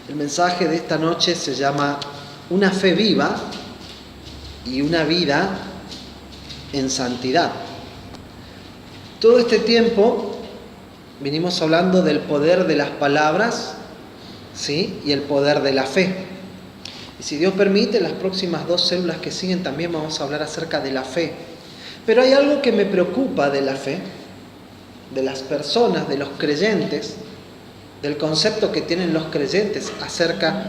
El mensaje de esta noche se llama Una fe viva y una vida en santidad. Todo este tiempo venimos hablando del poder de las palabras, ¿sí? Y el poder de la fe. Y si Dios permite, las próximas 2 células que siguen también vamos a hablar acerca de la fe. Pero hay algo que me preocupa de la fe, de las personas, de los creyentes, del concepto que tienen los creyentes acerca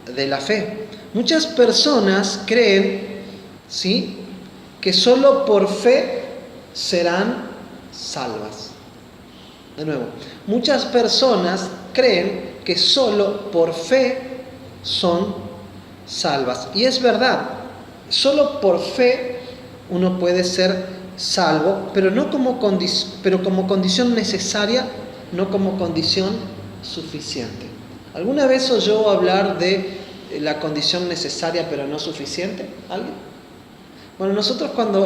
de la fe. Muchas personas creen, ¿sí?, que solo por fe serán salvas. De nuevo, muchas personas creen que solo por fe son salvas. Y es verdad, solo por fe uno puede ser salvo, pero como condición necesaria, no como condición suficiente. ¿Alguna vez oyó hablar de la condición necesaria pero no suficiente? ¿Alguien? Bueno,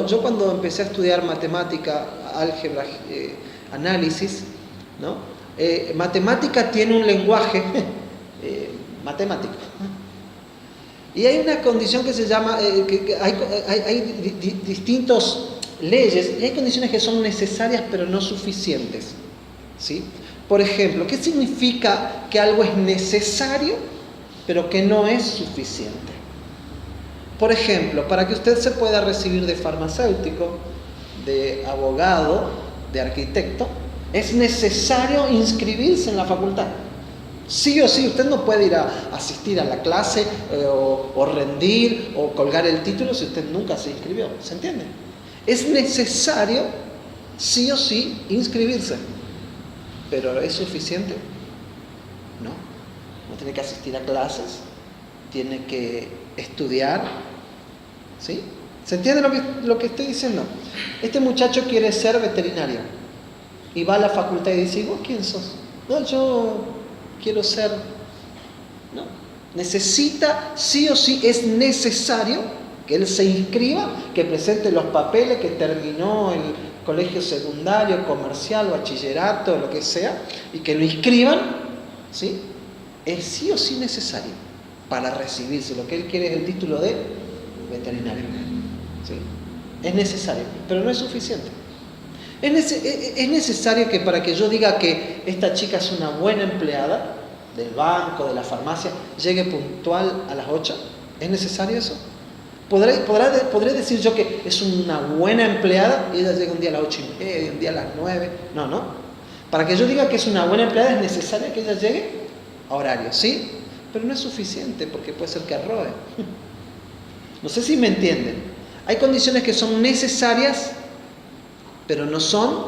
yo cuando empecé a estudiar matemática, álgebra, análisis, ¿no? Matemática tiene un lenguaje matemático. Y hay una condición que se llama, que hay distintas leyes, y hay condiciones que son necesarias pero no suficientes, ¿sí? Por ejemplo, ¿qué significa que algo es necesario pero que no es suficiente? Por ejemplo, para que usted se pueda recibir de farmacéutico, de abogado, de arquitecto, es necesario inscribirse en la facultad. Sí o sí, usted no puede ir a asistir a la clase o rendir o colgar el título si usted nunca se inscribió. ¿Se entiende? Es necesario, sí o sí, inscribirse. ¿Pero es suficiente? No. No tiene que asistir a clases, tiene que estudiar. ¿Sí? ¿Se entiende lo que estoy diciendo? Este muchacho quiere ser veterinario y va a la facultad y dice: ¿y vos quién sos? No, yo quiero ser... No. Necesita, sí o sí, es necesario que él se inscriba, que presente los papeles, que terminó el colegio secundario, comercial, bachillerato, lo que sea, y que lo inscriban, ¿sí? Es sí o sí necesario para recibirse. Lo que él quiere es el título de veterinario, ¿sí? Es necesario, pero no es suficiente. Es necesario que para que yo diga que esta chica es una buena empleada del banco, de la farmacia, llegue puntual a las 8. ¿Es necesario eso? ¿Podré decir yo que es una buena empleada y ella llega un día a las 8:30, un día a las 9? No. Para que yo diga que es una buena empleada es necesario que ella llegue a horario, ¿sí? Pero no es suficiente porque puede ser que robe. No sé si me entienden. Hay condiciones que son necesarias, pero no son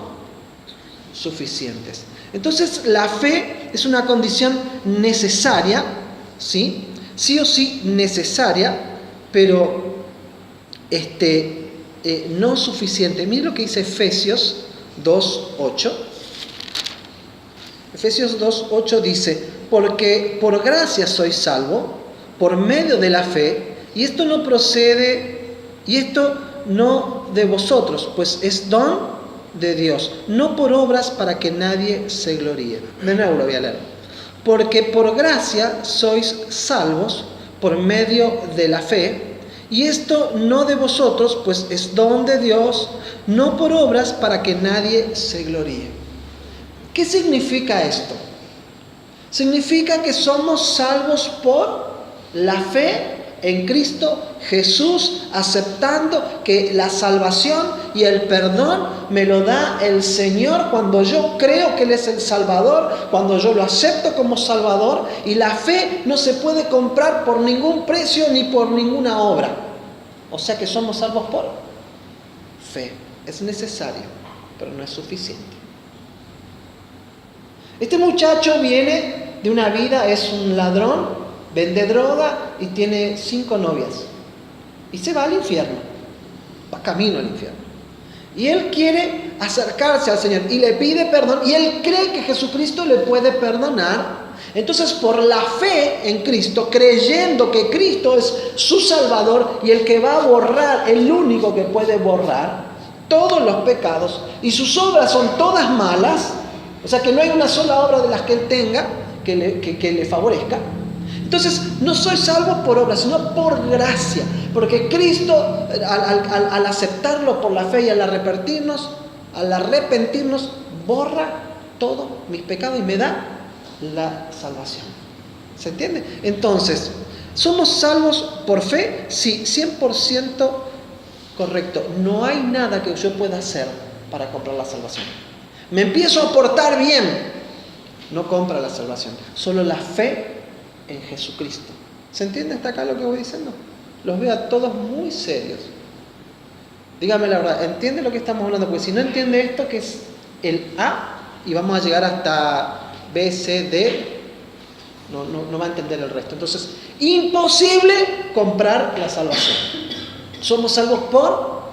suficientes. Entonces, la fe es una condición necesaria, ¿sí? Sí o sí necesaria, pero no suficiente. Miren lo que dice Efesios 2:8. Efesios 2:8 dice: porque por gracia sois salvo, por medio de la fe, y esto no de vosotros, pues es don de Dios, no por obras para que nadie se gloríe. De nuevo lo voy a leer. Porque por gracia sois salvos por medio de la fe, y esto no de vosotros, pues es don de Dios, no por obras para que nadie se gloríe. ¿Qué significa esto? Significa que somos salvos por la fe en Cristo Jesús, aceptando que la salvación y el perdón me lo da el Señor cuando yo creo que Él es el Salvador, cuando yo lo acepto como Salvador, y la fe no se puede comprar por ningún precio ni por ninguna obra. O sea que somos salvos por fe. Es necesario, pero no es suficiente. Este muchacho viene de una vida, es un ladrón, vende droga y tiene 5 novias. Y se va al infierno. Va camino al infierno. Y él quiere acercarse al Señor y le pide perdón. Y él cree que Jesucristo le puede perdonar. Entonces, por la fe en Cristo, creyendo que Cristo es su Salvador y el que va a borrar, el único que puede borrar todos los pecados, y sus obras son todas malas, o sea que no hay una sola obra de las que él tenga que le favorezca, Entonces, no soy salvo por obra, sino por gracia. Porque Cristo, al aceptarlo por la fe y al arrepentirnos, borra todos mis pecados y me da la salvación. ¿Se entiende? Entonces, ¿somos salvos por fe? Sí, 100% correcto. No hay nada que yo pueda hacer para comprar la salvación. Me empiezo a portar bien, no compra la salvación. Solo la fe en Jesucristo. ¿Se entiende hasta acá lo que voy diciendo? Los veo a todos muy serios. Dígame la verdad, ¿entiende lo que estamos hablando? Porque si no entiende esto, que es el A, y vamos a llegar hasta B, C, D, no va a entender el resto. Entonces, imposible comprar la salvación. Somos salvos por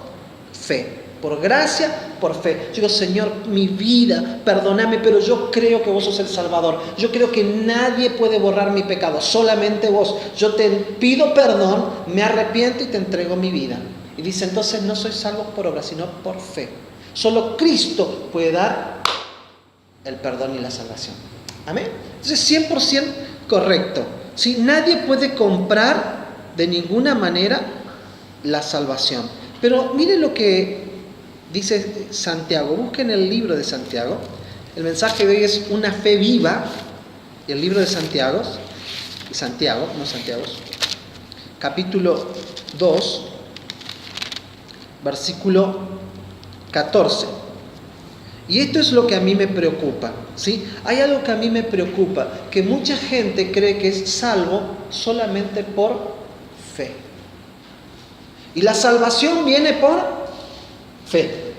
fe, por gracia, por fe. Yo digo, Señor, mi vida, perdóname, pero yo creo que vos sos el Salvador. Yo creo que nadie puede borrar mi pecado, solamente vos. Yo te pido perdón, me arrepiento y te entrego mi vida. Y dice, entonces no soy salvo por obra, sino por fe. Solo Cristo puede dar el perdón y la salvación. Amén. Entonces 100% correcto. ¿Sí? Nadie puede comprar de ninguna manera la salvación. Pero miren lo que dice Santiago. Busquen el libro de Santiago. El mensaje de hoy es una fe viva. El libro de Santiago, capítulo 2, versículo 14. Y esto es lo que a mí me preocupa, ¿sí? Hay algo que a mí me preocupa, que mucha gente cree que es salvo solamente por fe. Y la salvación viene por fe.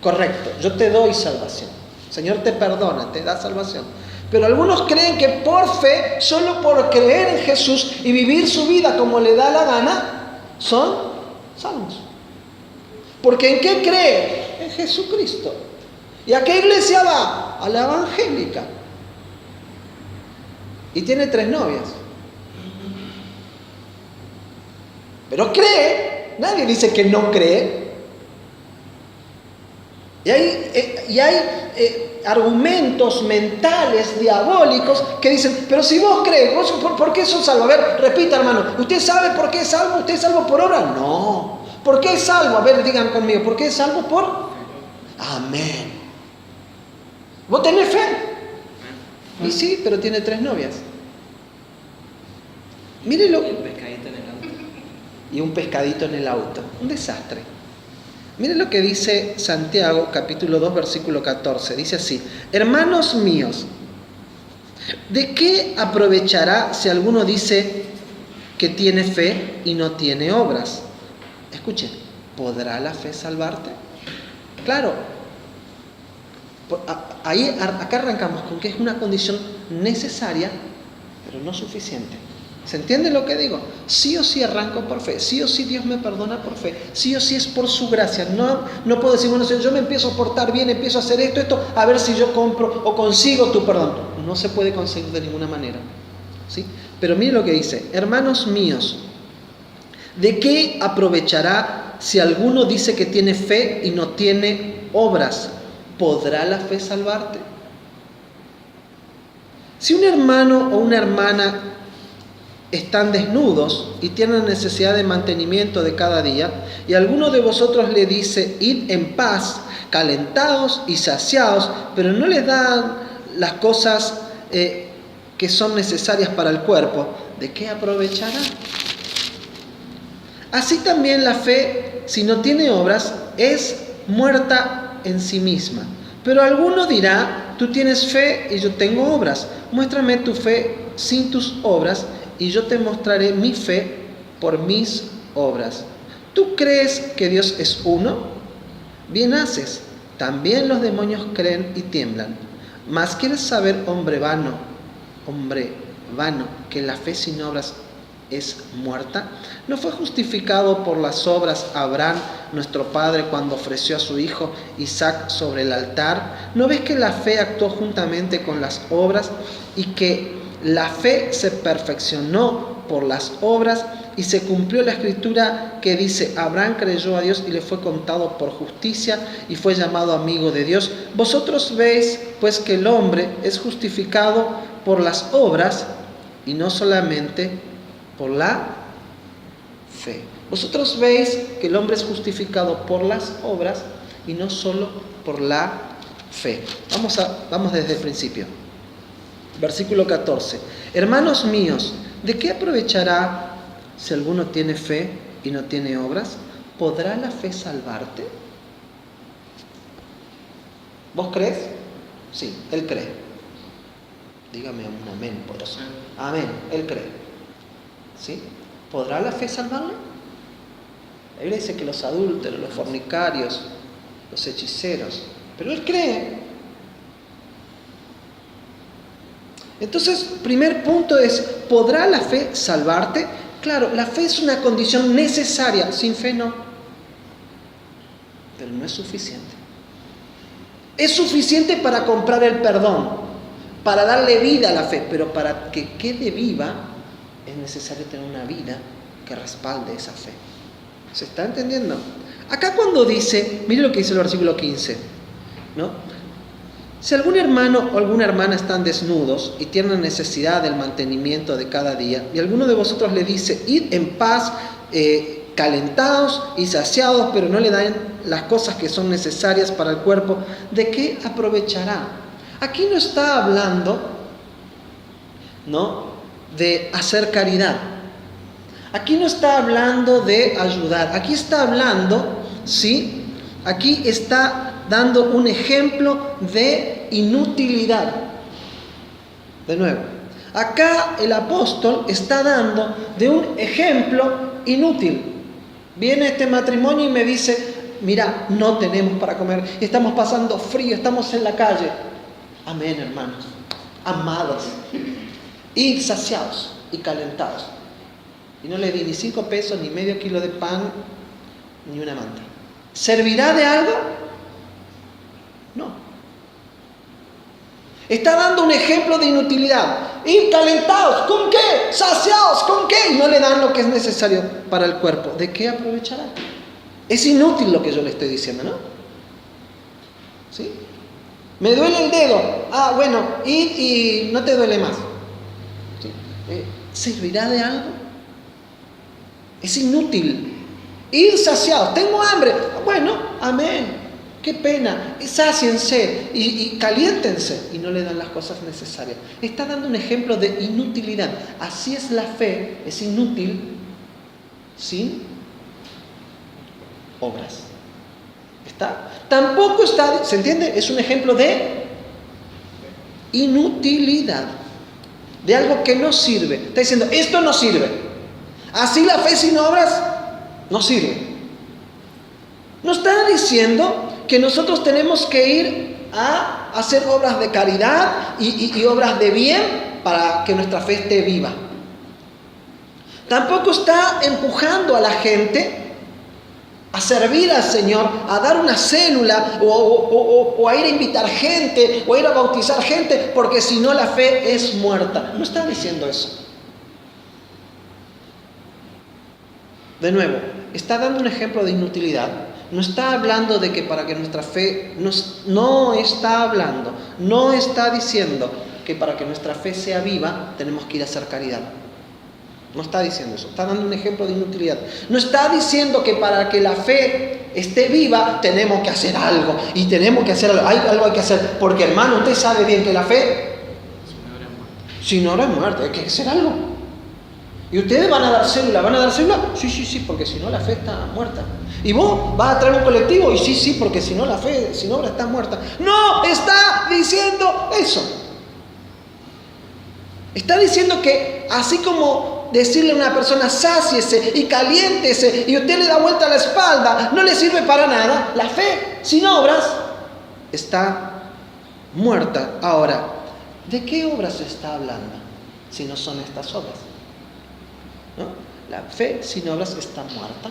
Correcto, yo te doy salvación. El Señor te perdona, te da salvación. Pero algunos creen que por fe, solo por creer en Jesús y vivir su vida como le da la gana, son salvos. Porque ¿en qué cree? En Jesucristo. ¿Y a qué iglesia va? A la evangélica. Y tiene 3 novias. Pero cree. Nadie dice que no cree. Y hay argumentos mentales diabólicos que dicen, pero si vos crees, ¿por qué sos salvo? A ver, repita, hermano, ¿usted sabe por qué es salvo? ¿Usted es salvo por obra? No. ¿Por qué es salvo? A ver, digan conmigo, ¿por qué es salvo? Por amén. ¿Vos tenés fe? Y sí, pero tiene 3 novias. Mírelo. Y un pescadito en el auto. Un desastre. Miren lo que dice Santiago, capítulo 2, versículo 14. Dice así: hermanos míos, ¿de qué aprovechará si alguno dice que tiene fe y no tiene obras? Escuchen, ¿podrá la fe salvarte? Claro, acá arrancamos con que es una condición necesaria, pero no suficiente. ¿Se entiende lo que digo? Sí o sí arranco por fe, sí o sí Dios me perdona por fe, sí o sí es por su gracia. No puedo decir, bueno, si yo me empiezo a portar bien, empiezo a hacer esto, a ver si yo compro o consigo tu perdón. No se puede conseguir de ninguna manera, ¿sí? Pero mire lo que dice: hermanos míos, ¿de qué aprovechará si alguno dice que tiene fe y no tiene obras? ¿Podrá la fe salvarte? Si un hermano o una hermana están desnudos y tienen necesidad de mantenimiento de cada día, y alguno de vosotros le dice, id en paz, calentados y saciados, pero no les dan las cosas que son necesarias para el cuerpo, ¿de qué aprovechará? Así también la fe, si no tiene obras, es muerta en sí misma. Pero alguno dirá, tú tienes fe y yo tengo obras. Muéstrame tu fe sin tus obras y yo te mostraré mi fe por mis obras. ¿Tú crees que Dios es uno? Bien haces. También los demonios creen y tiemblan. Mas ¿quieres saber, hombre vano, que la fe sin obras es muerta? ¿No fue justificado por las obras Abraham, nuestro padre, cuando ofreció a su hijo Isaac sobre el altar? ¿No ves que la fe actuó juntamente con las obras y que la fe se perfeccionó por las obras y se cumplió la escritura que dice, Abraham creyó a Dios y le fue contado por justicia y fue llamado amigo de Dios? Vosotros veis pues que el hombre es justificado por las obras y no solamente por la fe. Vosotros veis que el hombre es justificado por las obras y no solo por la fe. Vamos desde el principio. Versículo 14. Hermanos míos, ¿de qué aprovechará si alguno tiene fe y no tiene obras? ¿Podrá la fe salvarte? ¿Vos crees? Sí, él cree. Dígame un amén por eso. Amén, él cree. ¿Sí? ¿Podrá la fe salvarle? La Biblia dice que los adúlteros, los fornicarios, los hechiceros, pero él cree. Entonces, primer punto es, ¿podrá la fe salvarte? Claro, la fe es una condición necesaria, sin fe no. Pero no es suficiente. Es suficiente para comprar el perdón, para darle vida a la fe, pero para que quede viva es necesario tener una vida que respalde esa fe. ¿Se está entendiendo? Acá cuando dice, mire lo que dice el versículo 15, ¿no? Si algún hermano o alguna hermana están desnudos y tienen necesidad del mantenimiento de cada día, y alguno de vosotros le dice, id en paz, calentados y saciados, pero no le dan las cosas que son necesarias para el cuerpo, ¿de qué aprovechará? Aquí no está hablando, ¿no?, de hacer caridad. Aquí no está hablando de ayudar. Aquí está hablando, ¿sí? Aquí está dando un ejemplo de inutilidad. De nuevo, acá el apóstol está dando de un ejemplo inútil. Viene este matrimonio y me dice, mira, no tenemos para comer, estamos pasando frío, estamos en la calle. Amén, hermanos, amados, y saciados y calentados. Y no le di ni 5 pesos, ni medio kilo de pan, ni una manta. ¿Servirá de algo? No. Está dando un ejemplo de inutilidad. Ir calentados, ¿con qué? Saciados, ¿con qué? Y no le dan lo que es necesario para el cuerpo. ¿De qué aprovechará? Es inútil lo que yo le estoy diciendo, ¿no? ¿Sí? Me duele el dedo. Ah, bueno, y no te duele más. ¿Sí? ¿Servirá de algo? Es inútil. Ir saciados. Tengo hambre. Bueno, amén. Qué pena. Sáciense y caliéntense. Y no le dan las cosas necesarias. Está dando un ejemplo de inutilidad. Así es la fe. Es inútil sin obras. ¿Está? Tampoco está, ¿se entiende? Es un ejemplo de inutilidad. De algo que no sirve. Está diciendo, esto no sirve. Así la fe sin obras no sirve. No está diciendo que nosotros tenemos que ir a hacer obras de caridad y obras de bien para que nuestra fe esté viva. Tampoco está empujando a la gente a servir al Señor, a dar una célula o a ir a invitar gente o a ir a bautizar gente, porque si no la fe es muerta. No está diciendo eso. De nuevo, está dando un ejemplo de inutilidad. No está hablando de que para que nuestra fe, no está diciendo que para que nuestra fe sea viva tenemos que ir a hacer caridad. No está diciendo eso, está dando un ejemplo de inutilidad. No está diciendo que para que la fe esté viva tenemos que hacer algo. Y tenemos que hacer algo hay que hacer. Porque hermano, usted sabe bien que la fe, si no es muerta, hay que hacer algo. ¿Y ustedes van a dar célula? ¿Van a dar célula? Sí, porque si no la fe está muerta. ¿Y vos vas a traer un colectivo? Y sí, porque si no la fe, sin obra está muerta. No está diciendo eso. Está diciendo que así como decirle a una persona sáciese y caliéntese y usted le da vuelta a la espalda, no le sirve para nada, la fe sin obras está muerta. Ahora, ¿de qué obras se está hablando si no son estas obras? ¿No? La fe sin obras está muerta.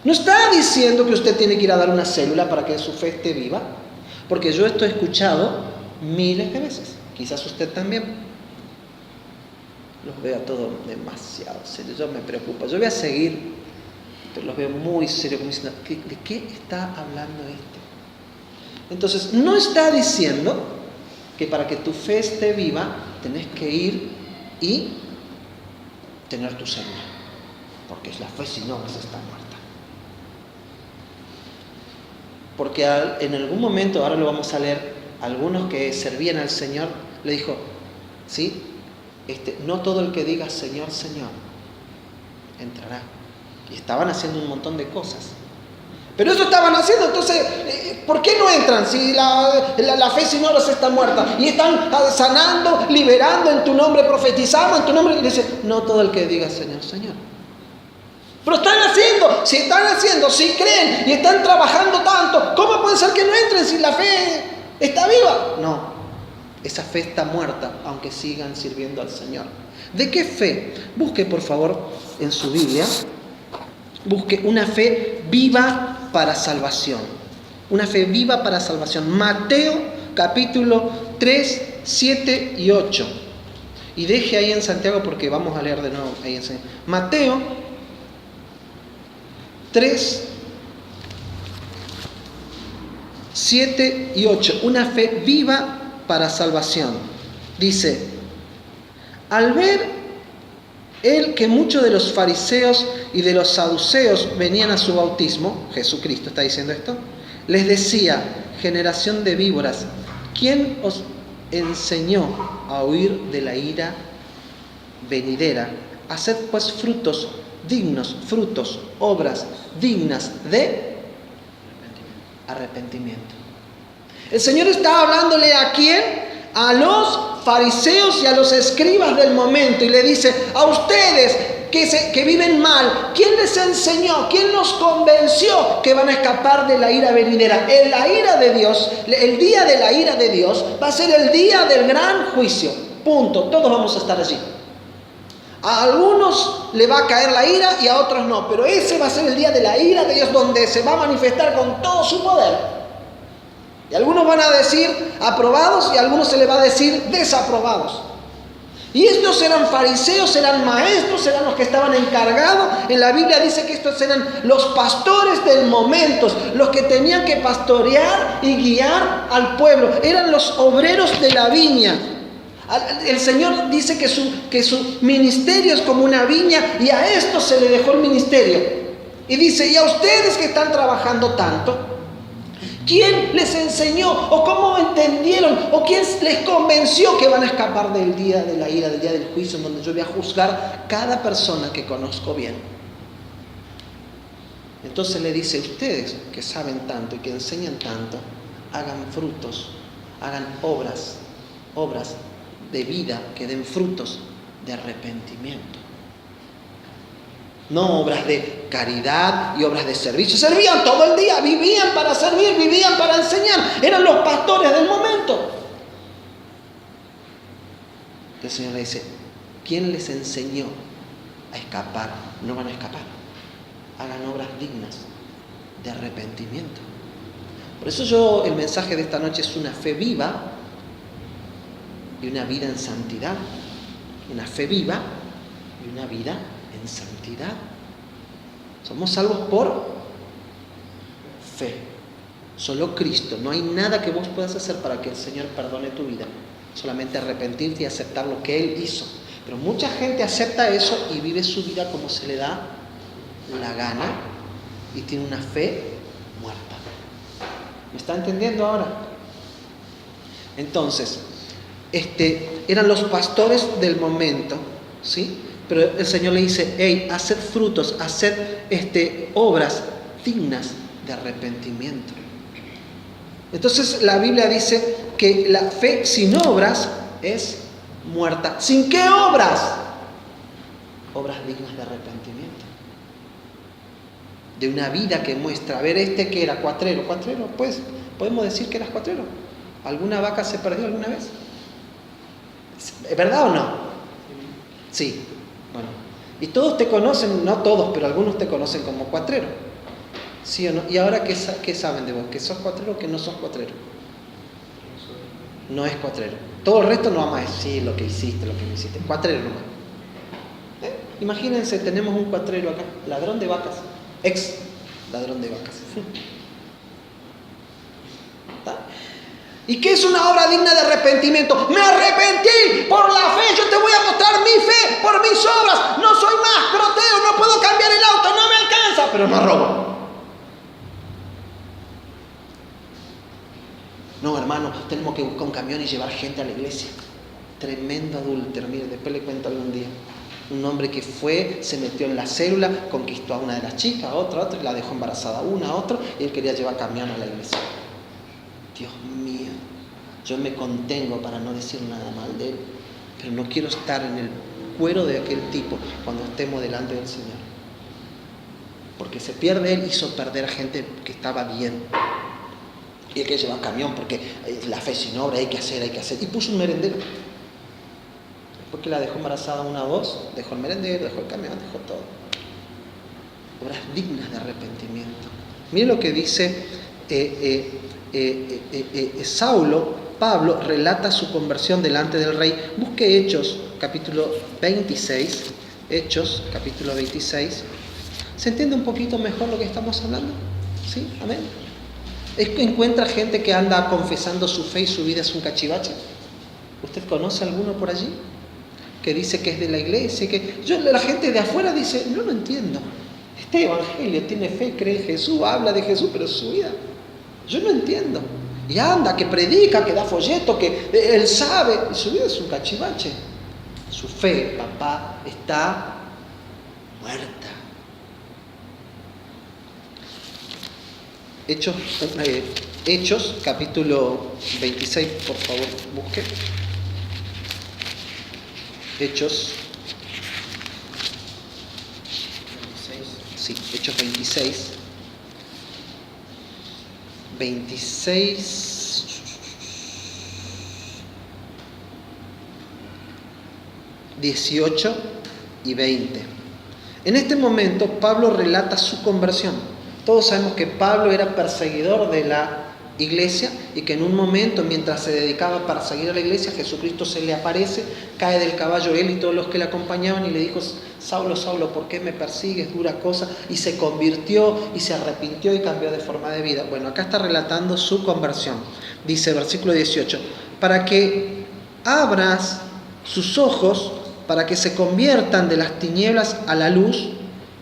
No está diciendo que usted tiene que ir a dar una célula para que su fe esté viva, porque yo esto he escuchado miles de veces, quizás usted también. Los veo a todos demasiado serios, yo me preocupo, yo voy a seguir, pero los veo muy serios, como diciendo, ¿de qué está hablando este? Entonces, no está diciendo que para que tu fe esté viva, tenés que ir y tener tu célula. Porque la fe sin obras está muerta. Porque en algún momento, ahora lo vamos a leer, algunos que servían al Señor, le dijo, ¿sí? No todo el que diga Señor, Señor, entrará. Y estaban haciendo un montón de cosas. Pero eso estaban haciendo, entonces, ¿por qué no entran si la fe sin obras está muerta? Y están sanando, liberando en tu nombre, profetizando en tu nombre. Y dice, no todo el que diga Señor, Señor. Pero están haciendo, si creen y están trabajando tanto, ¿cómo puede ser que no entren si la fe está viva? No, esa fe está muerta, aunque sigan sirviendo al Señor. ¿De qué fe? Busque, por favor, en su Biblia, busque una fe viva para salvación. Una fe viva para salvación. Mateo capítulo 3, 7 y 8. Y deje ahí en Santiago porque vamos a leer de nuevo ahí en Santiago. Mateo 3, 7 y 8. Una fe viva para salvación. Dice, al ver él que muchos de los fariseos y de los saduceos venían a su bautismo, Jesucristo está diciendo esto, les decía, generación de víboras, ¿quién os enseñó a huir de la ira venidera? Haced pues frutos dignos, obras dignas de arrepentimiento. El Señor está hablándole ¿a quién? A los fariseos y a los escribas del momento, y le dice, a ustedes que viven mal, ¿quién les enseñó? ¿Quién los convenció que van a escapar de la ira venidera? La ira de Dios, el día de la ira de Dios va a ser el día del gran juicio. Punto. Todos vamos a estar allí. A algunos le va a caer la ira y a otros no, pero ese va a ser el día de la ira de Dios, donde se va a manifestar con todo su poder. Y algunos van a decir aprobados y a algunos se les va a decir desaprobados. Y estos eran fariseos, eran maestros, eran los que estaban encargados. En la Biblia dice que estos eran los pastores del momento, los que tenían que pastorear y guiar al pueblo. Eran los obreros de la viña. El Señor dice que su ministerio es como una viña, y a estos se le dejó el ministerio. Y dice, y a ustedes que están trabajando tanto, ¿quién les enseñó? ¿O cómo entendieron? ¿O quién les convenció que van a escapar del día de la ira, del día del juicio, en donde yo voy a juzgar cada persona que conozco bien? Entonces le dice, ustedes que saben tanto y que enseñan tanto, hagan frutos, hagan obras de vida que den frutos de arrepentimiento. No obras de caridad y obras de servicio. Servían todo el día, vivían para servir, vivían para enseñar. Eran los pastores del momento. El Señor le dice, ¿quién les enseñó a escapar? No van a escapar. Hagan obras dignas de arrepentimiento. Por eso el mensaje de esta noche es una fe viva y una vida en santidad. Una fe viva y una vida en santidad. Somos salvos por fe. Solo Cristo. No hay nada que vos puedas hacer para que el Señor perdone tu vida. Solamente arrepentirte y aceptar lo que Él hizo. Pero mucha gente acepta eso y vive su vida como se le da la gana y tiene una fe muerta. ¿Me está entendiendo ahora? Entonces, eran los pastores del momento, ¿sí? Pero el Señor le dice, hey, haced frutos, haced obras dignas de arrepentimiento. Entonces la Biblia dice que la fe sin obras es muerta. ¿Sin qué obras? Obras dignas de arrepentimiento. De una vida que muestra, a ver, que era cuatrero, pues, podemos decir que eras cuatrero. ¿Alguna vaca se perdió alguna vez? ¿Es verdad o no? Sí. Bueno, y todos te conocen, no todos, pero algunos te conocen como cuatrero. ¿Sí o no? ¿Y ahora qué saben de vos? ¿Que sos cuatrero o que no sos cuatrero? No es cuatrero. Todo el resto no vamos a decir lo que hiciste, lo que no hiciste. Cuatrero nomás. Imagínense, tenemos un cuatrero acá, ladrón de vacas, ex ladrón de vacas. ¿Está? ¿Y qué es una obra digna de arrepentimiento? Me arrepentí por la fe, yo te voy a mostrar mi fe por mis obras. No soy más croteo, no puedo cambiar el auto, no me alcanza, pero no robo. No, hermano, tenemos que buscar un camión y llevar gente a la iglesia. Tremendo adúltero, mire, después le cuento algún día. Un hombre que fue, se metió en la célula, conquistó a una de las chicas, a otra, y la dejó embarazada a otra, y él quería llevar camión a la iglesia. Dios mío, yo me contengo para no decir nada mal de él, pero no quiero estar en el cuero de aquel tipo cuando estemos delante del Señor. Porque se pierde él, hizo perder a gente que estaba bien. Y hay que llevar camión porque la fe sin obra hay que hacer. Y puso un merendero. Después que la dejó embarazada una o dos, dejó el merendero, dejó el camión, dejó todo. Obras dignas de arrepentimiento. Miren lo que dice Pablo relata su conversión delante del rey. Busque Hechos, capítulo 26. Hechos, capítulo 26. ¿Se entiende un poquito mejor lo que estamos hablando? ¿Sí? Amén. Es que encuentra gente que anda confesando su fe y su vida es un cachivache. ¿Usted conoce alguno por allí? Que dice que es de la iglesia, la gente de afuera dice, no lo entiendo. Este evangelio tiene fe, cree en Jesús, habla de Jesús, pero su vida, yo no entiendo. Y anda, que predica, que da folleto, que él sabe, y su vida es un cachivache. Su fe, papá, está muerta. Hechos, capítulo 26, por favor, busque. Hechos 26. Sí, Hechos 26. 18 y 20. En este momento Pablo relata su conversión. Todos sabemos que Pablo era perseguidor de la iglesia y que en un momento, mientras se dedicaba a perseguir a la iglesia, Jesucristo se le aparece, cae del caballo él y todos los que le acompañaban y le dijo, Saulo, Saulo, ¿por qué me persigues? Dura cosa. Y se convirtió y se arrepintió y cambió de forma de vida. Bueno, acá está relatando su conversión. Dice, versículo 18, para que abras sus ojos, para que se conviertan de las tinieblas a la luz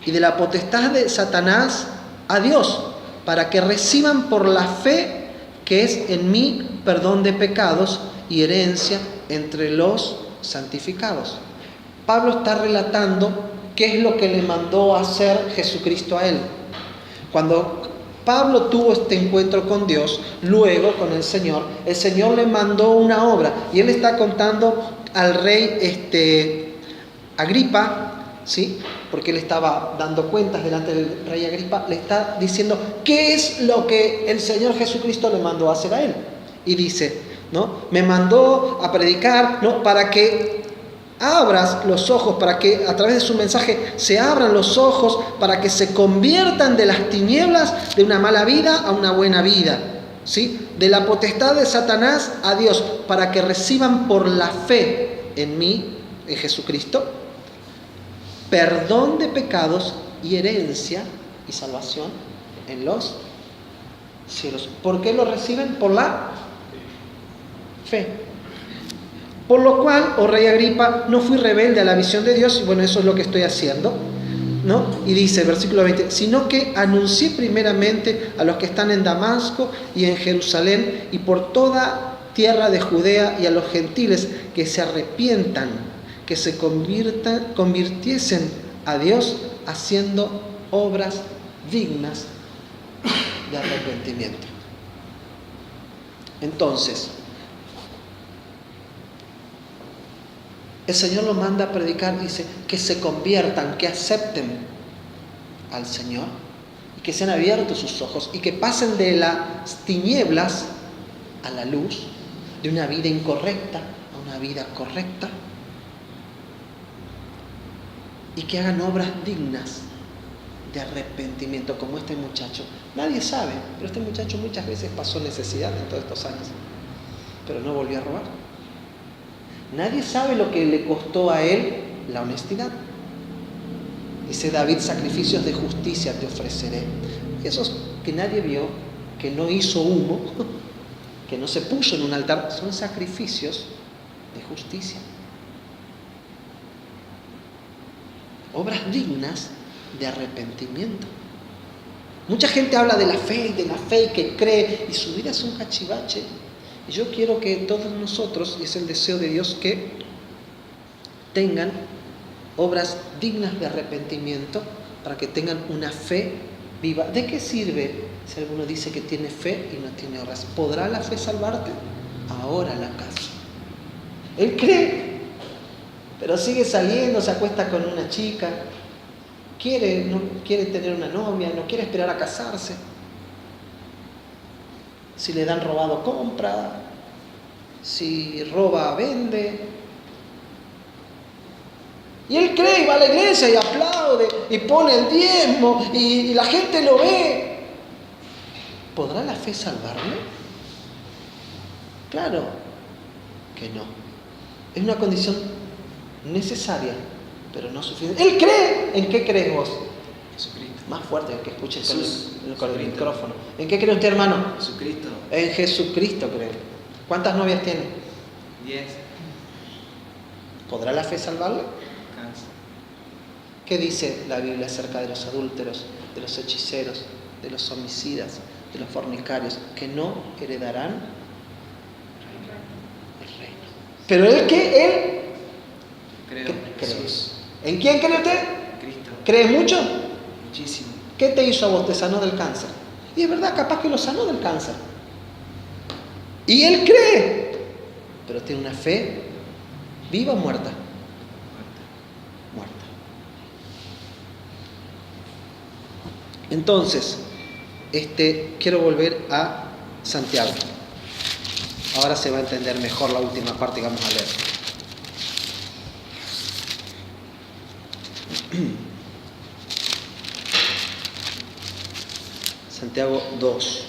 y de la potestad de Satanás a Dios, para que reciban por la fe que es en mí perdón de pecados y herencia entre los santificados. Pablo está relatando qué es lo que le mandó a hacer Jesucristo a él. Cuando Pablo tuvo este encuentro con Dios, luego con el Señor le mandó una obra y él está contando al rey Agripa, ¿sí? Porque él estaba dando cuentas delante del rey Agripa, le está diciendo qué es lo que el Señor Jesucristo le mandó a hacer a él. Y dice, ¿no? Me mandó a predicar, ¿no? Para que abras los ojos, para que a través de su mensaje se abran los ojos, para que se conviertan de las tinieblas de una mala vida a una buena vida, ¿sí? De la potestad de Satanás a Dios, para que reciban por la fe en mí, en Jesucristo, perdón de pecados y herencia y salvación en los cielos. ¿Por qué lo reciben? Por la fe. Por lo cual, oh rey Agripa, no fui rebelde a la visión de Dios, y bueno, eso es lo que estoy haciendo, ¿no? Y dice, versículo 20, sino que anuncié primeramente a los que están en Damasco y en Jerusalén y por toda tierra de Judea y a los gentiles que se arrepientan, que se convirtiesen a Dios haciendo obras dignas de arrepentimiento. Entonces, el Señor los manda a predicar, dice, que se conviertan, que acepten al Señor y que sean abiertos sus ojos y que pasen de las tinieblas a la luz, de una vida incorrecta a una vida correcta, y que hagan obras dignas de arrepentimiento, como este muchacho. Nadie sabe, pero este muchacho muchas veces pasó necesidad en todos estos años, pero no volvió a robar. Nadie sabe lo que le costó a él la honestidad. Dice David, sacrificios de justicia te ofreceré. Esos que nadie vio, que no hizo humo, que no se puso en un altar, son sacrificios de justicia. Obras dignas de arrepentimiento. Mucha gente habla de la fe y que cree, y su vida es un cachivache. Y yo quiero que todos nosotros, y es el deseo de Dios, que tengan obras dignas de arrepentimiento para que tengan una fe viva. ¿De qué sirve si alguno dice que tiene fe y no tiene obras? ¿Podrá la fe salvarte? Ahora la acaso. Él cree, pero sigue saliendo, se acuesta con una chica, no quiere tener una novia, no quiere esperar a casarse. Si le dan robado, compra. Si roba, vende. Y él cree y va a la iglesia y aplaude y pone el diezmo y la gente lo ve. ¿Podrá la fe salvarle? Claro que no. Es una condición necesaria, pero no suficiente. Él cree. ¿En qué crees vos? Jesucristo. Más fuerte que escuches con el Jesucristo. micrófono. ¿En qué cree usted, hermano? Jesucristo. En Jesucristo cree. ¿Cuántas novias tiene? 10. ¿Podrá la fe salvarle? Cansa. ¿Qué dice la Biblia acerca de los adúlteros, de los hechiceros, de los homicidas, de los fornicarios? Que no heredarán el reino. Pero él, ¿qué? Él Creo. cree. Jesús. ¿En quién cree usted? Cristo. ¿Cree mucho? Muchísimo. ¿Qué te hizo a vos? Te sanó del cáncer. Y es verdad, capaz que lo sanó del cáncer. Y él cree, pero tiene una fe viva o muerta. Muerta. Entonces, quiero volver a Santiago. Ahora se va a entender mejor la última parte que vamos a leer. Santiago 2,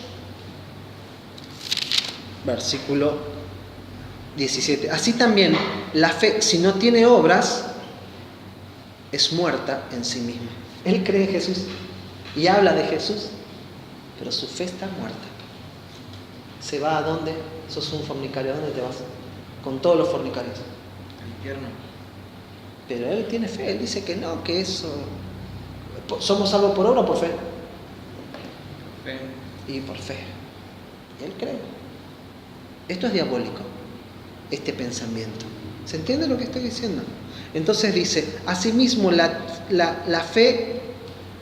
versículo 17. Así también la fe, si no tiene obras, es muerta en sí misma. Él cree en Jesús y habla de Jesús, pero su fe está muerta. ¿Se va a dónde? ¿Sos un fornicario? ¿A dónde te vas? Con todos los fornicarios. Al infierno. Pero él tiene fe, él dice que no, que eso... ¿Somos salvos por obra o por fe? Fe. Y por fe. Y él cree. Esto es diabólico, este pensamiento. ¿Se entiende lo que estoy diciendo? Entonces dice, asimismo la fe,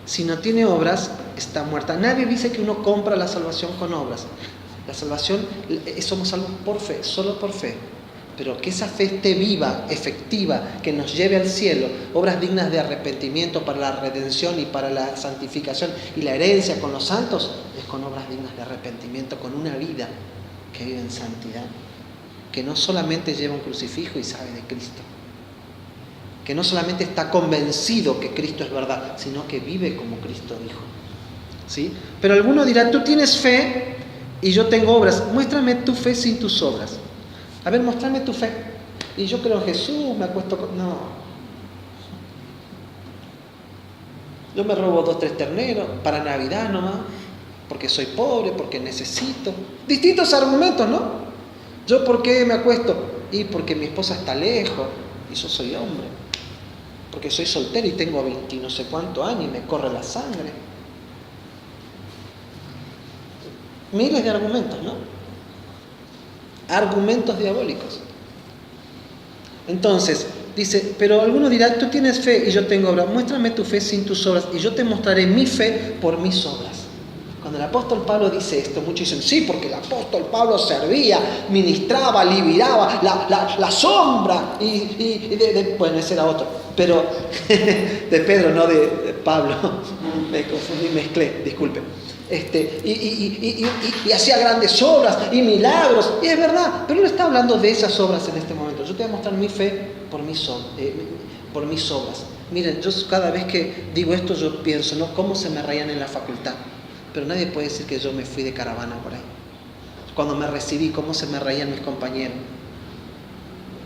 si no tiene obras, está muerta. Nadie dice que uno compra la salvación con obras. La salvación, somos salvos por fe, solo por fe. Pero que esa fe esté viva, efectiva, que nos lleve al cielo, obras dignas de arrepentimiento para la redención y para la santificación y la herencia con los santos, es con obras dignas de arrepentimiento, con una vida que vive en santidad, que no solamente lleva un crucifijo y sabe de Cristo, que no solamente está convencido que Cristo es verdad, sino que vive como Cristo dijo. ¿Sí? Pero alguno dirá, tú tienes fe y yo tengo obras, muéstrame tu fe sin tus obras. A ver, mostrame tu fe. Y yo creo en Jesús, me acuesto con... No. Yo me robo 2, 3 terneros para Navidad nomás, porque soy pobre, porque necesito. Distintos argumentos, ¿no? ¿Yo por qué me acuesto? Y porque mi esposa está lejos, y yo soy hombre. Porque soy soltero y tengo 20 no sé cuántos años y me corre la sangre. Miles de argumentos, ¿no? Argumentos diabólicos. Entonces, dice, pero alguno dirá, tú tienes fe y yo tengo obras, muéstrame tu fe sin tus obras y yo te mostraré mi fe por mis obras. Cuando el apóstol Pablo dice esto, muchos dicen, sí, porque el apóstol Pablo servía, ministraba, liberaba la sombra bueno, ese era otro, pero de Pedro, no de Pablo, me confundí, mezclé, disculpe. Y hacía grandes obras y milagros, y es verdad, pero no está hablando de esas obras en este momento. Yo te voy a mostrar mi fe por mis obras. Miren, yo cada vez que digo esto yo pienso, ¿no? Cómo se me reían en la facultad, pero nadie puede decir que yo me fui de caravana por ahí. Cuando me recibí, cómo se me reían mis compañeros.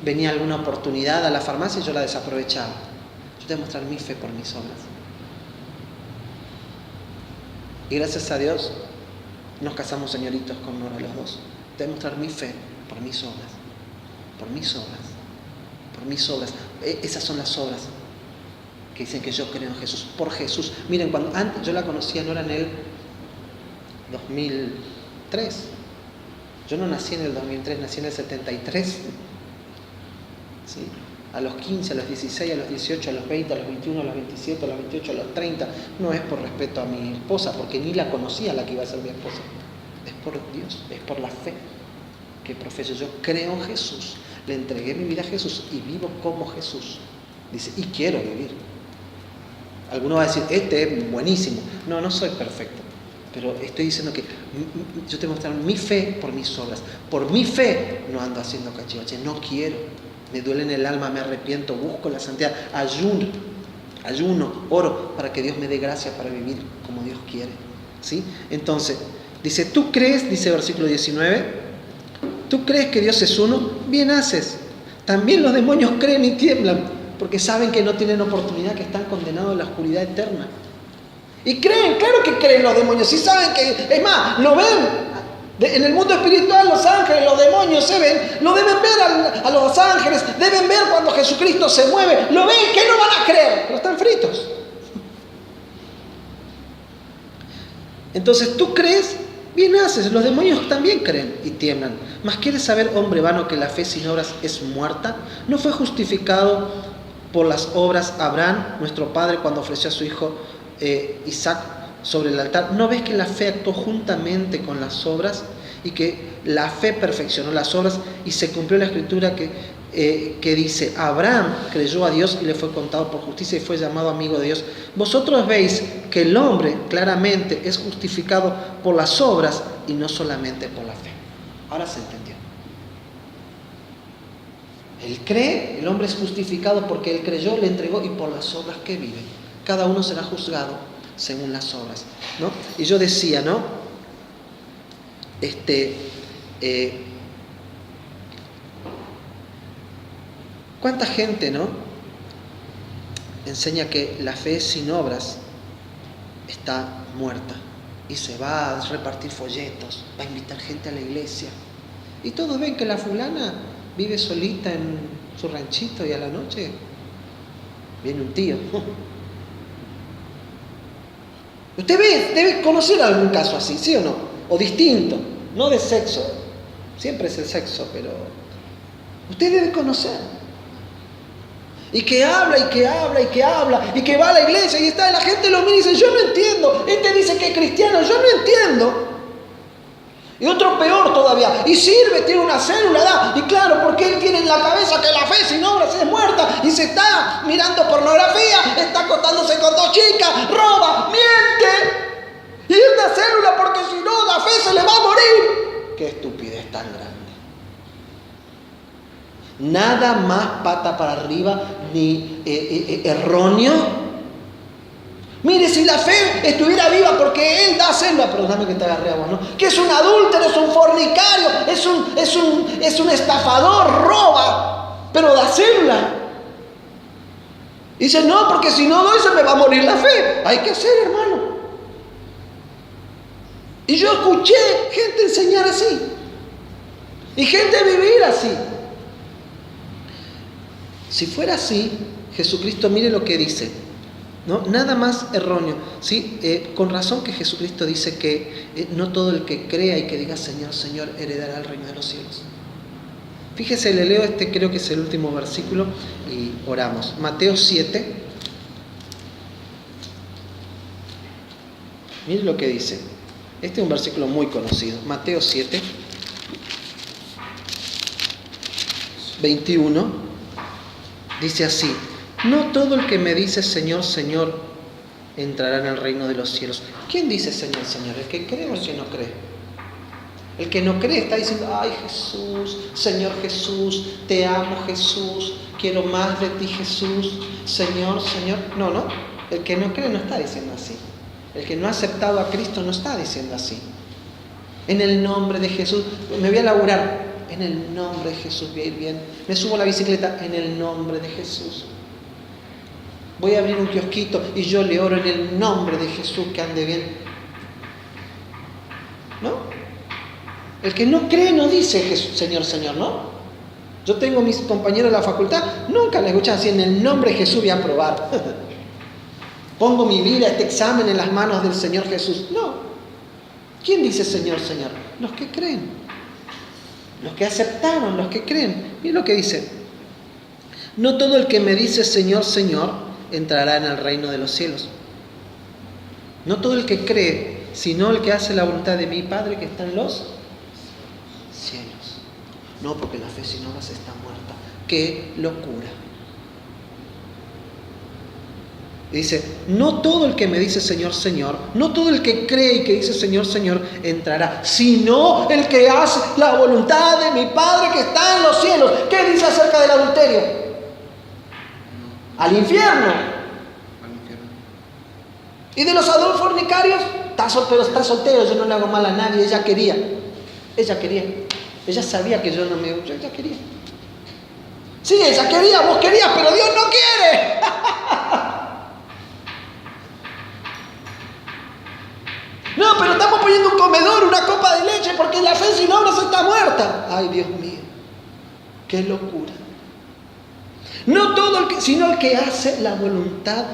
Venía alguna oportunidad a la farmacia y yo la desaprovechaba. Yo te voy a mostrar mi fe por mis obras. Y gracias a Dios nos casamos señoritos con Nora los dos. demostrar mi fe por mis obras. Por mis obras. Por mis obras. Esas son las obras que dicen que yo creo en Jesús. Por Jesús. Miren, cuando antes yo la conocía, no era en el 2003. Yo no nací en el 2003, nací en el 73. ¿Sí? A los 15, a los 16, a los 18, a los 20, a los 21, a los 27, a los 28, a los 30. No es por respeto a mi esposa, porque ni la conocía la que iba a ser mi esposa. Es por Dios, es por la fe que profeso. Yo creo en Jesús, le entregué mi vida a Jesús y vivo como Jesús. Dice, y quiero vivir. Alguno va a decir, este es buenísimo. No, no soy perfecto. Pero estoy diciendo que yo tengo que mostrar mi fe por mis obras. Por mi fe no ando haciendo cachivache, no quiero. Me duele en el alma, me arrepiento, busco la santidad, ayuno, oro para que Dios me dé gracia para vivir como Dios quiere. ¿Sí? Entonces, dice, ¿tú crees? Dice versículo 19, ¿tú crees que Dios es uno? Bien haces. También los demonios creen y tiemblan, porque saben que no tienen oportunidad, que están condenados a la oscuridad eterna. Y creen, claro que creen los demonios, y saben que, es más, lo ven. En el mundo espiritual los ángeles, los demonios se ven, lo deben ver a los ángeles, deben ver cuando Jesucristo se mueve, lo ven, que no van a creer, pero están fritos. Entonces, ¿tú crees? Bien haces, los demonios también creen y tiemblan. ¿Mas quieres saber, hombre vano, que la fe sin obras es muerta? ¿No fue justificado por las obras Abraham, nuestro padre, cuando ofreció a su hijo Isaac sobre el altar? ¿No ves que la fe actuó juntamente con las obras y que la fe perfeccionó las obras y se cumplió la escritura que dice, Abraham creyó a Dios y le fue contado por justicia y fue llamado amigo de Dios? Vosotros veis que el hombre claramente es justificado por las obras y no solamente por la fe. Ahora se entendió. Él cree, el hombre es justificado porque él creyó, le entregó y por las obras que vive. Cada uno será juzgado según las obras, ¿no? Y yo decía, ¿no? ¿Cuánta gente, no? Enseña que la fe sin obras está muerta y se va a repartir folletos, va a invitar gente a la iglesia y todos ven que la fulana vive solita en su ranchito y a la noche viene un tío. Usted debe conocer algún caso así, ¿sí o no? O distinto, no de sexo, siempre es el sexo, pero usted debe conocer. Y que habla, y que habla, y que habla, y que va a la iglesia y está, y la gente lo mira y dice, yo no entiendo, este dice que es cristiano, yo no entiendo. Y otro peor todavía, y sirve, tiene una célula, da, y claro, porque él tiene en la cabeza que la fe sin obras es muerta, y se está mirando pornografía, está acostándose con 2 chicas, roba, miente, y es una célula porque si no la fe se le va a morir. Qué estupidez tan grande. Nada más pata para arriba ni erróneo. Mire, si la fe estuviera viva porque él da célula, perdóname que te agarré agua, ¿no? Que es un adúltero, es un fornicario, es un estafador, roba, pero da célula. Y dice, no, porque si no doy se me va a morir la fe. Hay que hacer, hermano. Y yo escuché gente enseñar así. Y gente vivir así. Si fuera así, Jesucristo, mire lo que dice, ¿no? Nada más erróneo, ¿sí? Con razón que Jesucristo dice que no todo el que crea y que diga Señor, Señor, heredará el reino de los cielos. Fíjese, le leo creo que es el último versículo y oramos. Mateo 7. Mire lo que dice. Este es un versículo muy conocido. Mateo 7, 21. Dice así, no todo el que me dice Señor, Señor, entrará en el reino de los cielos. ¿Quién dice Señor, Señor? ¿El que cree o el que no cree? El que no cree está diciendo, ay Jesús, Señor Jesús, te amo Jesús, quiero más de ti Jesús, Señor, Señor. No, no, el que no cree no está diciendo así. El que no ha aceptado a Cristo no está diciendo así. En el nombre de Jesús, me voy a laburar. En el nombre de Jesús voy a ir bien. Me subo a la bicicleta en el nombre de Jesús. Voy a abrir un kiosquito y yo le oro en el nombre de Jesús que ande bien. ¿No? El que no cree no dice Jesús, Señor, Señor, ¿no? Yo tengo mis compañeros de la facultad, nunca les escuchan así, en el nombre de Jesús voy a aprobar. Pongo mi vida, este examen en las manos del Señor Jesús. No. ¿Quién dice Señor, Señor? Los que creen. Los que aceptaron, los que creen. Miren lo que dice. No todo el que me dice Señor, Señor, entrará en el reino de los cielos. No todo el que cree, sino el que hace la voluntad de mi Padre que está en los cielos. No, porque la fe sin obras está muerta. ¡Qué locura! Dice, no todo el que me dice Señor, Señor, no todo el que cree y que dice Señor, Señor, entrará, sino el que hace la voluntad de mi Padre que está en los cielos. ¿Qué dice acerca del adulterio? Al infierno. Al infierno. ¿Y de los adultos fornicarios? Pero está soltero, yo no le hago mal a nadie. Ella quería. Ella sabía que yo no me... Ella quería. Sí, ella quería, vos querías, pero Dios no quiere. No, pero estamos poniendo un comedor, una copa de leche, porque la fe sin obras está muerta. Ay, Dios mío, qué locura. No todo el que, sino el que hace la voluntad.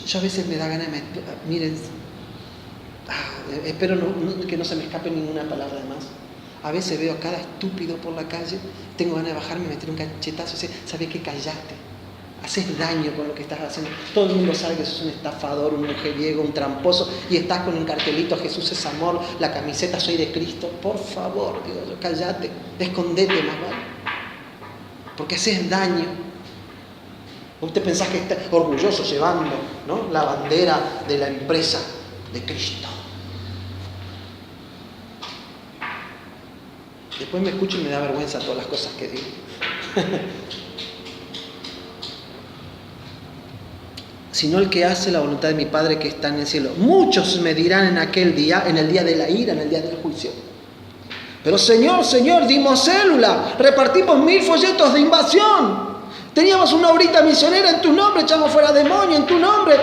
Yo a veces me da ganas de... Miren, espero que no se me escape ninguna palabra más. A veces veo a cada estúpido por la calle, tengo ganas de bajarme y meter un cachetazo y decir, ¿sabes qué? Callate. Haces daño con lo que estás haciendo. Todo el mundo sabe que sos un estafador, un mujeriego, un tramposo, y estás con un cartelito, Jesús es amor, la camiseta soy de Cristo. Por favor, digo yo, cállate, escondete más vale. Porque haces daño. Vos te pensás que estás orgulloso llevando, ¿no?, la bandera de la empresa de Cristo. Después me escucho y me da vergüenza todas las cosas que digo. Sino el que hace la voluntad de mi Padre que está en el cielo. Muchos me dirán en aquel día, en el día de la ira, en el día del juicio. Pero Señor, Señor, dimos célula, repartimos 1000 folletos de invasión. Teníamos una obrita misionera en tu nombre, echamos fuera demonios en tu nombre,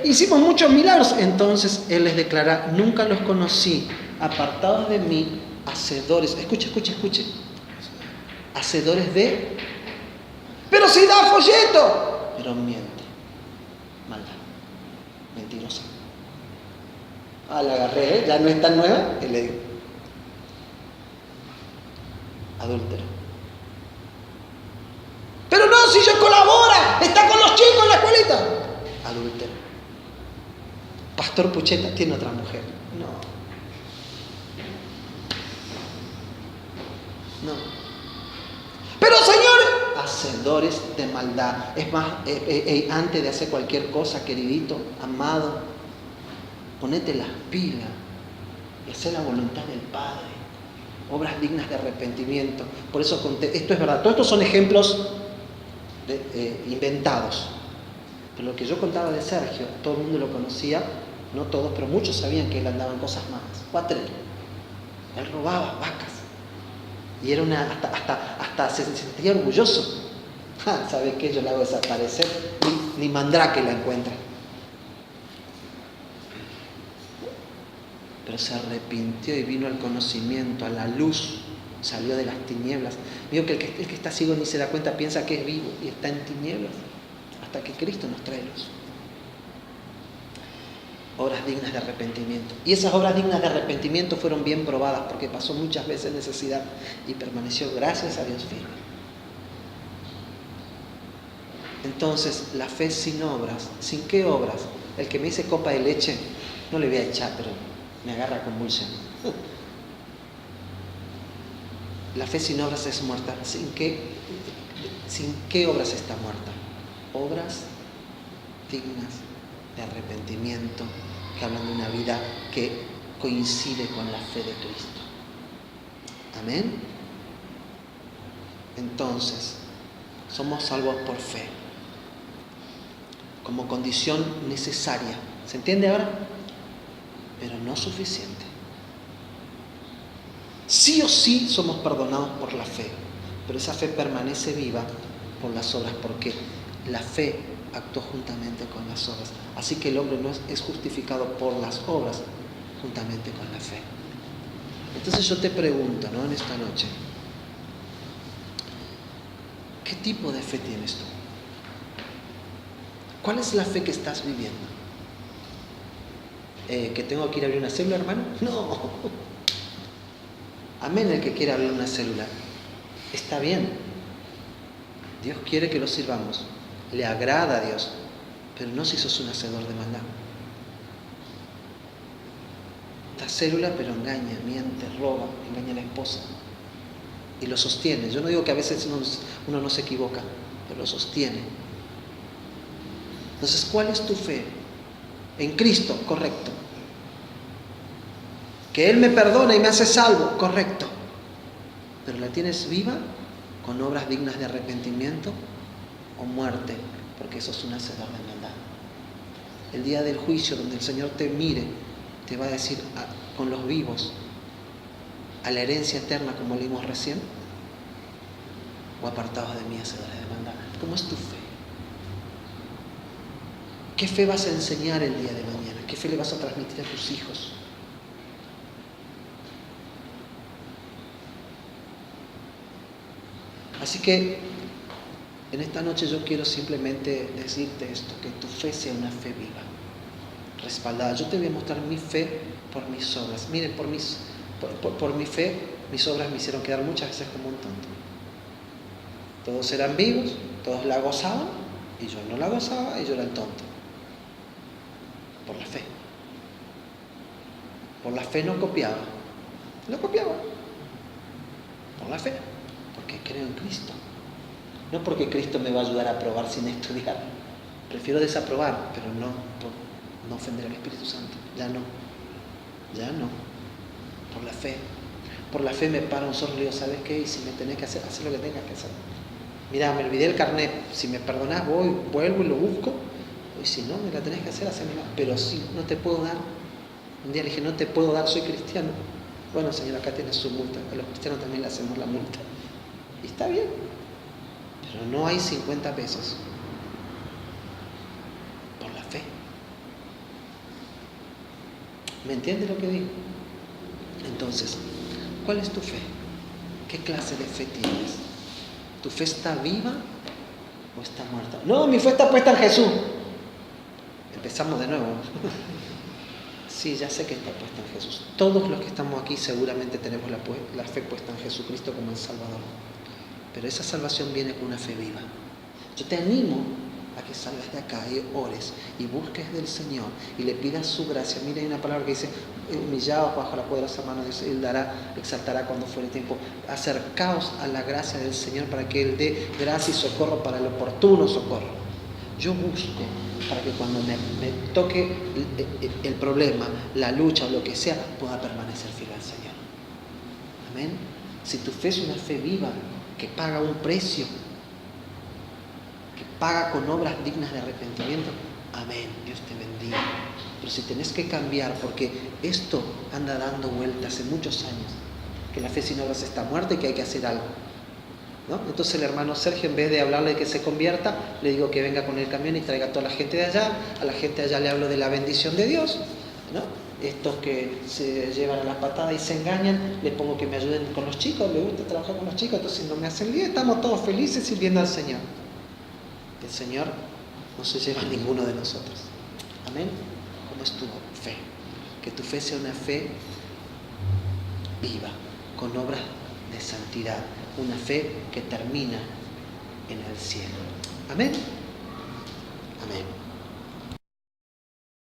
hicimos muchos milagros. Entonces Él les declara, nunca los conocí, apartados de mí, hacedores. Escuche. Hacedores de... Pero si da folleto. Pero miente. Maldad. Mentirosa. La agarré, ya no es tan nueva. Y le digo. Adúltero. Pero no, si yo colabora, está con los chicos en la escuelita. Adúltero. Pastor Pucheta tiene otra mujer. No. Pero Señor, hacedores de maldad. Es más, antes de hacer cualquier cosa, queridito, amado, ponete las pilas y hacer la voluntad del Padre. Obras dignas de arrepentimiento. Por eso conté, esto es verdad. Todos estos son ejemplos inventados. Pero lo que yo contaba de Sergio, todo el mundo lo conocía, no todos, pero muchos sabían que él andaba en cosas malas. Cuatrero. Él robaba vacas. Y era hasta se sentía orgulloso. ¿Sabes qué? Yo la hago desaparecer. Ni Mandrake la encuentra. Pero se arrepintió y vino al conocimiento, a la luz. Salió de las tinieblas. Vio que el que está ciego ni se da cuenta, piensa que es vivo y está en tinieblas. Hasta que Cristo nos trae luz. Obras dignas de arrepentimiento. Y esas obras dignas de arrepentimiento fueron bien probadas porque pasó muchas veces necesidad y permaneció, gracias a Dios, firme. Entonces, la fe sin obras. ¿Sin qué obras? El que me dice copa de leche, no le voy a echar, pero me agarra convulsión. La fe sin obras es muerta. ¿Sin qué obras está muerta? Obras dignas de arrepentimiento, que hablan de una vida que coincide con la fe de Cristo. Amén. Entonces, somos salvos por fe, como condición necesaria. ¿Se entiende ahora? Pero no suficiente. Sí o sí somos perdonados por la fe, pero esa fe permanece viva por las obras, porque la fe actuó juntamente con las obras. Así que el hombre no es justificado por las obras juntamente con la fe. Entonces yo te pregunto, ¿no? En esta noche, ¿qué tipo de fe tienes tú? ¿Cuál es la fe que estás viviendo? ¿Que tengo que ir a abrir una célula, hermano? No. Amén el que quiera abrir una célula. Está bien. Dios quiere que lo sirvamos. Le agrada a Dios. Pero no si sos un hacedor de maldad. Esta célula, pero engaña, miente, roba, engaña a la esposa. Y lo sostiene. Yo no digo que a veces uno no se equivoca, pero lo sostiene. Entonces, ¿cuál es tu fe? En Cristo, correcto. Que Él me perdona y me hace salvo, correcto. Pero ¿la tienes viva con obras dignas de arrepentimiento o muerte? Porque sos un hacedor de maldad. El día del juicio, donde el Señor te mire, te va a decir con los vivos a la herencia eterna, como leímos recién, o apartados de mí, hacedores de maldad. ¿Cómo es tu fe? ¿Qué fe vas a enseñar el día de mañana? ¿Qué fe le vas a transmitir a tus hijos? Así que en esta noche yo quiero simplemente decirte esto, que tu fe sea una fe viva, respaldada. Yo te voy a mostrar mi fe por mis obras. Miren, por mi fe, mis obras me hicieron quedar muchas veces como un tonto. Todos eran vivos, todos la gozaban, y yo no la gozaba, y yo era el tonto. Por la fe. Por la fe no copiaba. No copiaba. Por la fe. Porque creo en Cristo. No porque Cristo me va a ayudar a aprobar sin estudiar. Prefiero desaprobar, pero no ofender al Espíritu Santo. Ya no. Por la fe. Por la fe me paro un solo y digo, ¿sabes qué? Y si me tenés que hacer lo que tengas que hacer. Mira, me olvidé el carnet. Si me perdonás, vuelvo y lo busco. Y si no, me la tenés que hacer, hacérmela. Pero sí, no te puedo dar. Un día le dije, no te puedo dar, soy cristiano. Bueno, señor, acá tienes su multa. A los cristianos también le hacemos la multa. Y está bien. Pero no hay 50 pesos. Por la fe. ¿Me entiendes lo que digo? Entonces, ¿cuál es tu fe? ¿Qué clase de fe tienes? ¿Tu fe está viva o está muerta? No, mi fe está puesta en Jesús. Empezamos de nuevo. Sí, ya sé que está puesta en Jesús. Todos los que estamos aquí seguramente tenemos la fe puesta en Jesucristo como el Salvador. Pero esa salvación viene con una fe viva. Yo te animo a que salgas de acá y ores y busques del Señor y le pidas su gracia. Mira, hay una palabra que dice, humillaos bajo la poderosa mano de Dios, Él exaltará cuando fuere tiempo. Acercaos a la gracia del Señor para que Él dé gracia y socorro para el oportuno socorro. Yo busco para que cuando me toque el problema, la lucha o lo que sea, pueda permanecer fiel al Señor. Amén. Si tu fe es una fe viva, que paga un precio, que paga con obras dignas de arrepentimiento, amén, Dios te bendiga. Pero si tenés que cambiar, porque esto anda dando vueltas hace muchos años, que la fe sin obras está muerta y que hay que hacer algo, ¿no? Entonces el hermano Sergio, en vez de hablarle de que se convierta, le digo que venga con el camión y traiga a toda la gente de allá. A la gente de allá le hablo de la bendición de Dios, ¿no? Estos que se llevan a la patada y se engañan, les pongo que me ayuden con los chicos, les gusta trabajar con los chicos, entonces no me hacen bien, estamos todos felices sirviendo al Señor. El Señor no se lleva a ninguno de nosotros. Amén. ¿Cómo es tu fe? Que tu fe sea una fe viva, con obras de santidad, una fe que termina en el cielo. Amén. Amén.